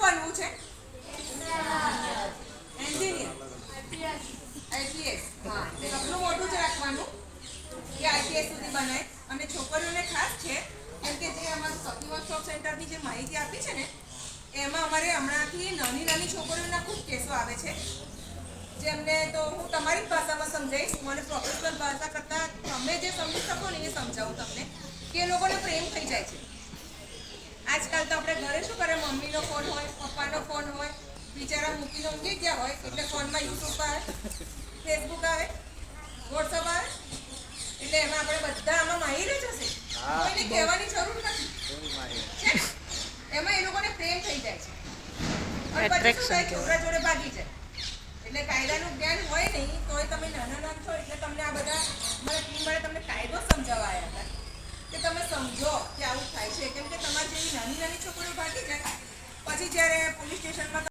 બનવું છે? Engineer, IPS. હા, સપનું મોટું જ રાખવાનું કે આઈપીએસ સુધી બનાય. અને છોકરીઓને ખાસ છે કેમ કે જે અમારું સખી વર્કશોપ સેન્ટરની જે માહિતી આપી છે ને એમાં અમારે હમણાંથી નાની નાની છોકરીઓના ખૂબ કેસો આવે છે જેમને તો હું તમારી જ ભાષામાં સમજાવીશ. મને પ્રોફેશનલ ભાષા કરતાં તમે જે સમજી શકો ને એ સમજાવું તમને કે એ લોકોને પ્રેમ થઈ જાય છે. આજકાલ તો આપણે ઘરે શું કરે, મમ્મીનો ફોન હોય, પપ્પાનો ફોન હોય, બિચારા મૂકીને ઊંઘી ગયા હોય એટલે ફોનમાં યુટ્યુબ આવે, ફેસબુક આવે, વોટ્સઅપ આવે, એટલે એમાં આપણે બધા આમાં માહિર જ હશે, કોઈને કહેવાની જરૂર નથી. એમાં એ લોકોને પ્રેમ થઈ જાય છે અને પછી શું થાય, છોકરા જોડે ભાગી જાય. એટલે કાયદાનું જ્ઞાન હોય નહીં તોય તમે નાના છો એટલે તમને આ બધા મારા ટીમ વાળા તમને કાયદો સમજાવવા આવ્યા હતા કે તમે સમજો કે આવું થાય છે. કેમ કે તમારી જેવી નાની નાની છોકરીઓ ભાગી જાય પછી જ્યારે પોલીસ સ્ટેશનમાં